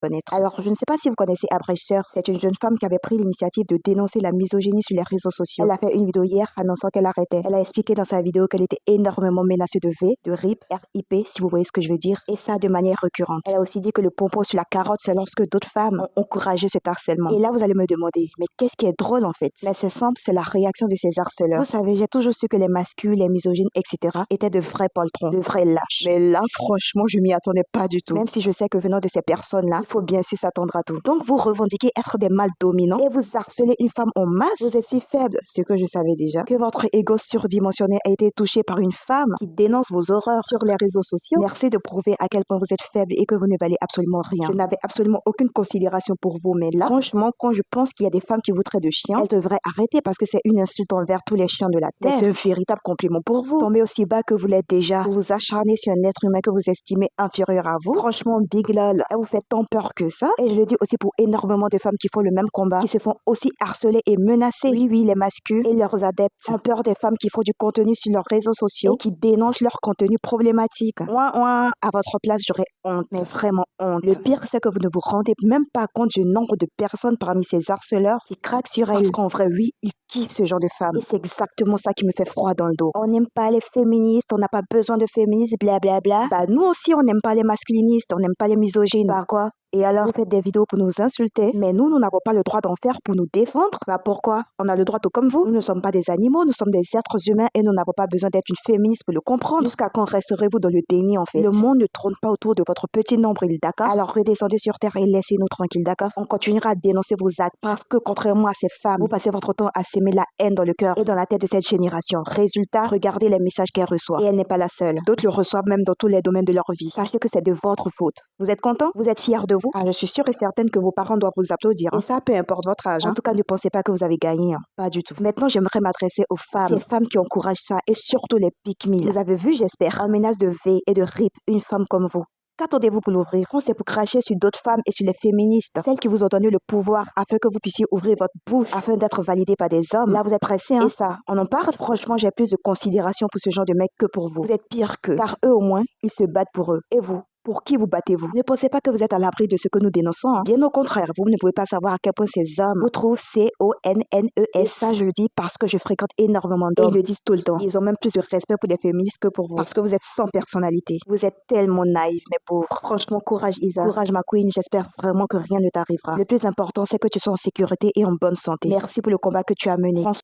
connaître. Alors, je ne sais pas si vous connaissez Abrecheur. C'est une jeune femme qui avait pris l'initiative de dénoncer la misogynie sur les réseaux sociaux. Elle a fait une vidéo hier annonçant qu'elle arrêtait. Elle a expliqué dans sa vidéo qu'elle était énormément menacée de V, de RIP, si vous voyez ce que je veux dire, et ça de manière récurrente. Elle a aussi dit que le pompon sur la carotte, c'est lorsque d'autres femmes ont encouragé cet harcèlement. Et là, vous allez me demander, mais qu'est-ce qui est drôle en fait? Mais c'est simple, c'est la réaction de ces harceleurs. Vous savez, j'ai toujours su que les masculins, les misogynes, etc. étaient de vrais poltrons, de vrais lâches. Mais là, franchement, je m'y attendais pas du tout. Même si je sais que venant de ces personnes-là, il faut bien sûr s'attendre à tout. Donc, vous revendiquez être des mâles dominants et vous harcelez une femme en masse. Vous êtes si faible, ce que je savais déjà, que votre ego surdimensionné a été touché par une femme qui dénonce vos horreurs sur les réseaux sociaux. Merci de prouver à quel point vous êtes faible et que vous ne valez absolument rien. Je n'avais absolument aucune considération pour vous, mais là, franchement, quand je pense qu'il y a des femmes qui vous traitent de chiens, elles devraient arrêter parce que c'est une insulte envers tous les chiens de la terre. C'est un véritable compliment pour vous. Tombez aussi bas que vous l'êtes déjà. Vous vous acharnez sur un être humain que vous estimez inférieur à vous. Franchement, big lol, elle vous fait tant peur que ça. Et je le dis aussi pour énormément de femmes qui font le même combat, qui se font aussi harceler et menacer. Oui, les masculins et leurs adeptes ont peur des femmes qui font du contenu sur leurs réseaux sociaux et qui dénoncent leur contenu problématique. Ouin, à votre place, j'aurais honte, mais vraiment honte. Le pire, c'est que vous ne vous rendez même pas compte du nombre de personnes parmi ces harceleurs qui craquent sur elles. Parce qu'en vrai, oui, ils kiffent ce genre de femmes. Et c'est exactement ça qui me fait froid dans le dos. On n'aime pas les féministes, on n'a pas besoin de féministes, blablabla. Bah, nous aussi, on n'aime pas les masculinistes, on n'aime pas les misogynes. Bah quoi? Et alors, vous faites des vidéos pour nous insulter, mais nous n'avons pas le droit d'en faire pour nous défendre. Bah pourquoi? On a le droit tout comme vous. Nous ne sommes pas des animaux, nous sommes des êtres humains et nous n'avons pas besoin d'être une féministe pour le comprendre. Jusqu'à quand resterez-vous dans le déni en fait? Le monde ne tourne pas autour de votre petit nombril, d'accord? Alors redescendez sur terre et laissez-nous tranquilles, d'accord? On continuera à dénoncer vos actes parce que contrairement à ces femmes, vous passez votre temps à s'aimer la haine dans le cœur et dans la tête de cette génération. Résultat, regardez les messages qu'elle reçoit. Et elle n'est pas la seule. D'autres le reçoivent même dans tous les domaines de leur vie. Sachez que c'est de votre faute. Vous êtes content? Vous êtes fiers de vous? Ah, je suis sûre et certaine que vos parents doivent vous applaudir. Et ça, peu importe votre âge. En tout cas, ne pensez pas que vous avez gagné. Pas du tout. Maintenant, j'aimerais m'adresser aux femmes. Ces femmes qui encouragent ça et surtout les pick-me. Vous avez vu, j'espère, en menace de V et de RIP, une femme comme vous. Qu'attendez-vous pour l'ouvrir? C'est pour cracher sur d'autres femmes et sur les féministes, celles qui vous ont donné le pouvoir afin que vous puissiez ouvrir votre bouche afin d'être validé par des hommes. Là, vous êtes pressés, hein? Et ça, on en parle? Franchement, j'ai plus de considération pour ce genre de mecs que pour vous. Vous êtes pire qu'eux, car eux au moins, ils se battent pour eux. Et vous? Pour qui vous battez-vous? Ne pensez pas que vous êtes à l'abri de ce que nous dénonçons. Hein. Bien au contraire, vous ne pouvez pas savoir à quel point ces hommes vous trouvent CONNES. Et ça, je le dis parce que je fréquente énormément d'hommes. Et ils le disent tout le temps. Ils ont même plus de respect pour les féministes que pour vous. Parce que vous êtes sans personnalité. Vous êtes tellement naïf, mes pauvres. Franchement, courage Isa. Courage ma queen. J'espère vraiment que rien ne t'arrivera. Le plus important, c'est que tu sois en sécurité et en bonne santé. Merci pour le combat que tu as mené.